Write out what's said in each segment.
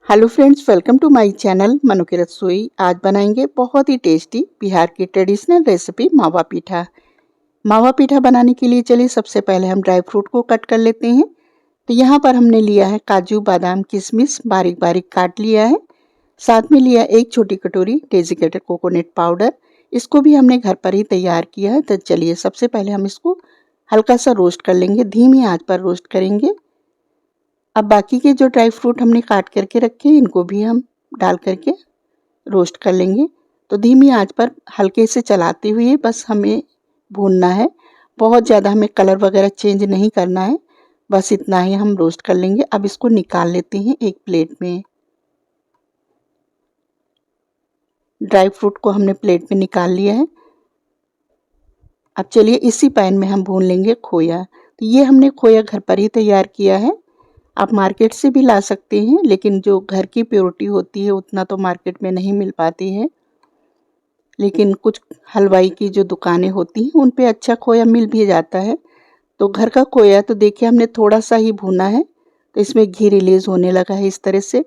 Hello friends, welcome to my channel Manu की रसोई। आज बनाएंगे बहुत ही टेस्टी बिहार की ट्रेडिशनल रेसिपी मावा पीठा। मावा पीठा बनाने के लिए चलिए सबसे पहले हम ड्राई फ्रूट को कट कर लेते हैं। तो यहाँ पर हमने लिया है काजू, बादाम, किशमिश बारीक बारीक काट लिया है। साथ में लिया एक छोटी कटोरी डेजिकेटेड कोकोनट पाउडर। इसको भी हमने घर पर ही तैयार किया है। तो चलिए सबसे पहले हम इसको हल्का सा रोस्ट कर लेंगे, धीमी आंच पर रोस्ट करेंगे। अब बाकी के जो ड्राई फ्रूट हमने काट करके रखे हैं इनको भी हम डाल करके रोस्ट कर लेंगे। तो धीमी आंच पर हल्के से चलाते हुए बस हमें भूनना है। बहुत ज़्यादा हमें कलर वगैरह चेंज नहीं करना है, बस इतना ही हम रोस्ट कर लेंगे। अब इसको निकाल लेते हैं एक प्लेट में। ड्राई फ्रूट को हमने प्लेट में निकाल लिया है। अब चलिए इसी पैन में हम भून लेंगे खोया। तो ये हमने खोया घर पर ही तैयार किया है। आप मार्केट से भी ला सकते हैं, लेकिन जो घर की प्योरिटी होती है उतना तो मार्केट में नहीं मिल पाती है। लेकिन कुछ हलवाई की जो दुकानें होती हैं उन पे अच्छा खोया मिल भी जाता है। तो घर का खोया तो देखिए हमने थोड़ा सा ही भूना है, तो इसमें घी रिलीज़ होने लगा है इस तरह से।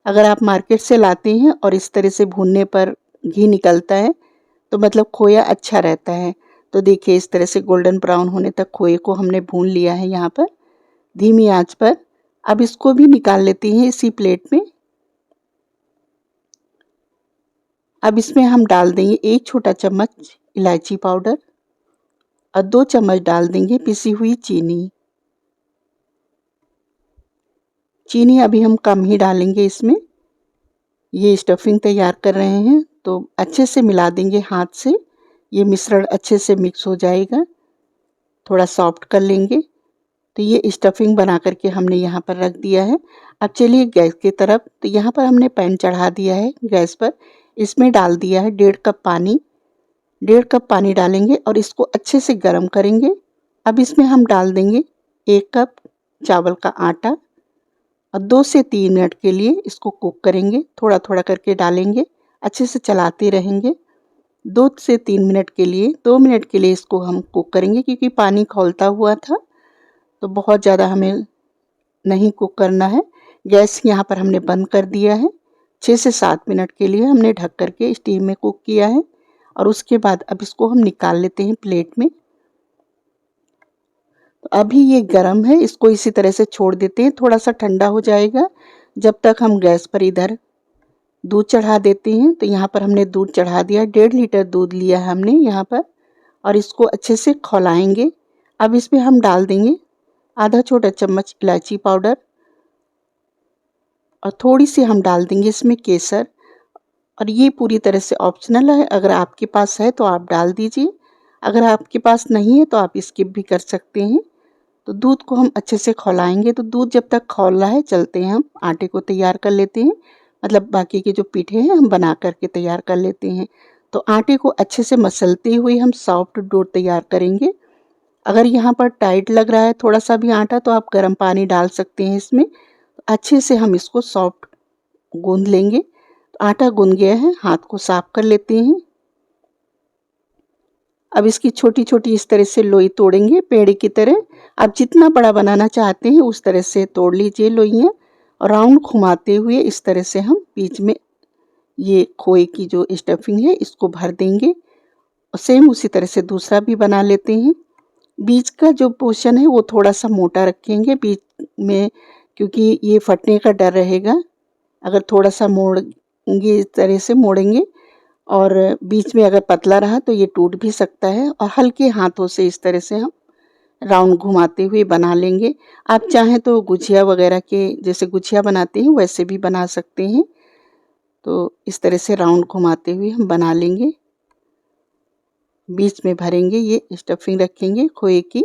अगर आप मार्केट से लाते हैं और इस तरह से भूनने पर घी निकलता है तो मतलब खोया अच्छा रहता है। तो देखिए इस तरह से गोल्डन ब्राउन होने तक खोए को हमने भून लिया है यहाँ पर धीमी आंच पर। अब इसको भी निकाल लेते हैं इसी प्लेट में। अब इसमें हम डाल देंगे एक छोटा चम्मच इलायची पाउडर और 2 चम्मच डाल देंगे पिसी हुई चीनी। चीनी अभी हम कम ही डालेंगे इसमें। ये स्टफिंग तैयार कर रहे हैं तो अच्छे से मिला देंगे हाथ से। ये मिश्रण अच्छे से मिक्स हो जाएगा, थोड़ा सॉफ्ट कर लेंगे। तो ये स्टफिंग बना करके हमने यहाँ पर रख दिया है। अब चलिए गैस की तरफ। तो यहाँ पर हमने पैन चढ़ा दिया है गैस पर। इसमें डाल दिया है 1.5 कप पानी। 1.5 कप पानी डालेंगे और इसको अच्छे से गर्म करेंगे। अब इसमें हम डाल देंगे 1 कप चावल का आटा और 2 से 3 मिनट के लिए इसको कुक करेंगे। थोड़ा थोड़ा करके डालेंगे, अच्छे से चलाते रहेंगे। 2 से 3 मिनट के लिए 2 मिनट के लिए इसको हम कुक करेंगे, क्योंकि पानी खौलता हुआ था तो बहुत ज़्यादा हमें नहीं कुक करना है। गैस यहाँ पर हमने बंद कर दिया है। 6 से 7 मिनट के लिए हमने ढक करके स्टीम में कुक किया है। और उसके बाद अब इसको हम निकाल लेते हैं प्लेट में। तो अभी ये गर्म है, इसको इसी तरह से छोड़ देते हैं, थोड़ा सा ठंडा हो जाएगा। जब तक हम गैस पर इधर दूध चढ़ा देते हैं। तो यहाँ पर हमने दूध चढ़ा दिया, 1.5 लीटर दूध लिया है हमने यहाँ पर, और इसको अच्छे से खौलाएंगे। अब इसमें हम डाल देंगे आधा छोटा चम्मच इलायची पाउडर और थोड़ी सी हम डाल देंगे इसमें केसर। और ये पूरी तरह से ऑप्शनल है, अगर आपके पास है तो आप डाल दीजिए, अगर आपके पास नहीं है तो आप स्किप भी कर सकते हैं। तो दूध को हम अच्छे से खौलाएंगे। तो दूध जब तक खौल रहा है चलते हैं हम आटे को तैयार कर लेते हैं। मतलब बाकी के जो पीठे हैं हम बना करके तैयार कर लेते हैं। तो आटे को अच्छे से मसलते हुए हम सॉफ्ट डो तैयार करेंगे। अगर यहाँ पर टाइट लग रहा है थोड़ा सा भी आटा तो आप गर्म पानी डाल सकते हैं इसमें। अच्छे से हम इसको सॉफ्ट गूंद लेंगे। तो आटा गूंद गया है, हाथ को साफ कर लेते हैं। अब इसकी छोटी छोटी इस तरह से लोई तोड़ेंगे पेड़ की तरह। आप जितना बड़ा बनाना चाहते हैं उस तरह से तोड़ लीजिए लोइयाँ, और राउंड घुमाते हुए इस तरह से हम बीच में ये खोए की जो स्टफिंग है इसको भर देंगे। और सेम उसी तरह से दूसरा भी बना लेते हैं। बीच का जो पोर्शन है वो थोड़ा सा मोटा रखेंगे बीच में, क्योंकि ये फटने का डर रहेगा। अगर थोड़ा सा मोड़ेंगे इस तरह से मोड़ेंगे और बीच में अगर पतला रहा तो ये टूट भी सकता है। और हल्के हाथों से इस तरह से हम राउंड घुमाते हुए बना लेंगे। आप चाहें तो गुझिया वगैरह के जैसे गुझिया बनाते हैं वैसे भी बना सकते हैं। तो इस तरह से राउंड घुमाते हुए हम बना लेंगे। बीच में भरेंगे, ये स्टफिंग रखेंगे खोए की,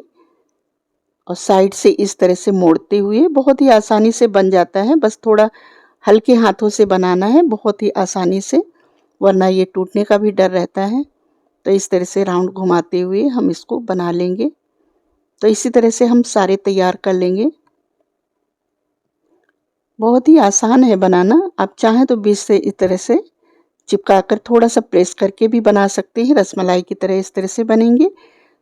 और साइड से इस तरह से मोड़ते हुए बहुत ही आसानी से बन जाता है। बस थोड़ा हल्के हाथों से बनाना है, बहुत ही आसानी से, वरना ये टूटने का भी डर रहता है। तो इस तरह से राउंड घुमाते हुए हम इसको बना लेंगे। तो इसी तरह से हम सारे तैयार कर लेंगे। बहुत ही आसान है बनाना। आप चाहें तो बीच से इस तरह से चिपका कर थोड़ा सा प्रेस करके भी बना सकते हैं, रसमलाई की तरह इस तरह से बनेंगे।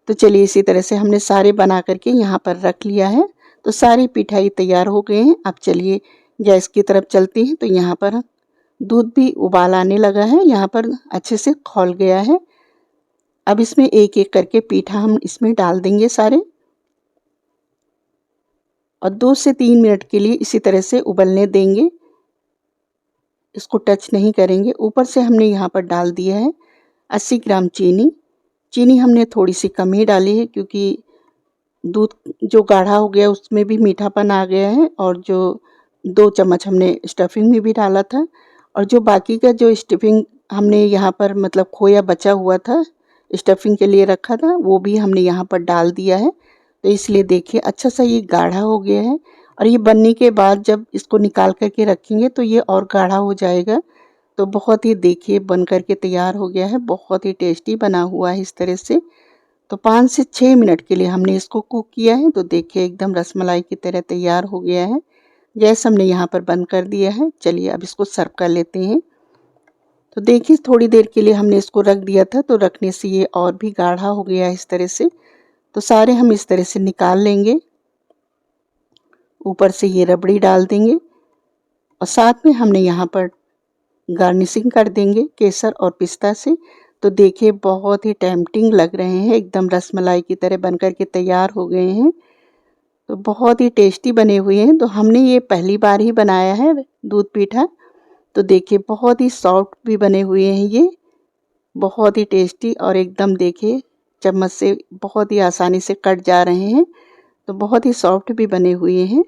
तो चलिए इसी तरह से हमने सारे बना करके यहाँ पर रख लिया है। तो सारी पिठाई तैयार हो गए हैं। अब चलिए गैस की तरफ चलती हैं तो यहाँ पर दूध भी उबाल आने लगा है, यहाँ पर अच्छे से खौल गया है। अब इसमें एक एक करके पीठा हम इसमें डाल देंगे सारे और 2 से 3 मिनट के लिए इसी तरह से उबलने देंगे। इसको टच नहीं करेंगे। ऊपर से हमने यहाँ पर डाल दिया है 80 ग्राम चीनी। चीनी हमने थोड़ी सी कम ही डाली है क्योंकि दूध जो गाढ़ा हो गया उसमें भी मीठापन आ गया है और जो 2 चम्मच हमने स्टफिंग में भी डाला था और जो बाकी का जो स्टफिंग हमने यहाँ पर मतलब खोया बचा हुआ था स्टफिंग के लिए रखा था वो भी हमने यहाँ पर डाल दिया है। तो इसलिए देखिए अच्छा सा ये गाढ़ा हो गया है और ये बनने के बाद जब इसको निकाल करके रखेंगे तो ये और गाढ़ा हो जाएगा। तो बहुत ही देखिए बन करके तैयार हो गया है, बहुत ही टेस्टी बना हुआ है इस तरह से। तो 5 से 6 मिनट के लिए हमने इसको कुक किया है तो देखिए एकदम रसमलाई की तरह तैयार हो गया है। गैस हमने यहाँ पर बंद कर दिया है। चलिए अब इसको सर्व कर लेते हैं। तो देखिए थोड़ी देर के लिए हमने इसको रख दिया था तो रखने से ये और भी गाढ़ा हो गया है इस तरह से। तो सारे हम इस तरह से निकाल लेंगे। ऊपर से ये रबड़ी डाल देंगे और साथ में हमने यहाँ पर गार्निशिंग कर देंगे केसर और पिस्ता से। तो देखिए बहुत ही टेम्पटिंग लग रहे हैं, एकदम रसमलाई की तरह बनकर के तैयार हो गए हैं। तो बहुत ही टेस्टी बने हुए हैं। तो हमने ये पहली बार ही बनाया है दूध पीठा। तो देखिए बहुत ही सॉफ्ट भी बने हुए हैं ये, बहुत ही टेस्टी और एकदम देखिए चम्मच से बहुत ही आसानी से कट जा रहे हैं। तो बहुत ही सॉफ्ट भी बने हुए हैं।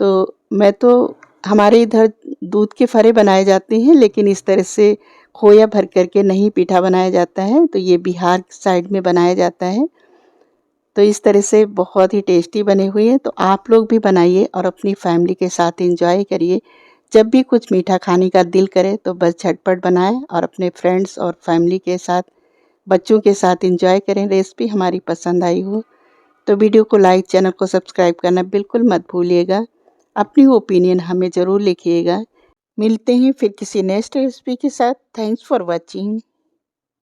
तो मैं तो हमारे इधर दूध के फरे बनाए जाते हैं लेकिन इस तरह से खोया भर करके नहीं पीठा बनाया जाता है। तो ये बिहार साइड में बनाया जाता है। तो इस तरह से बहुत ही टेस्टी बने हुए हैं। तो आप लोग भी बनाइए और अपनी फैमिली के साथ एंजॉय करिए। जब भी कुछ मीठा खाने का दिल करे तो बस झटपट बनाएं और अपने फ्रेंड्स और फैमिली के साथ बच्चों के साथ एंजॉय करें। रेसिपी हमारी पसंद आई हो तो वीडियो को लाइक, चैनल को सब्सक्राइब करना बिल्कुल मत भूलिएगा। अपनी ओपिनियन हमें ज़रूर लिखिएगा। मिलते हैं फिर किसी नेक्स्ट रेसिपी के साथ। Thanks for watching.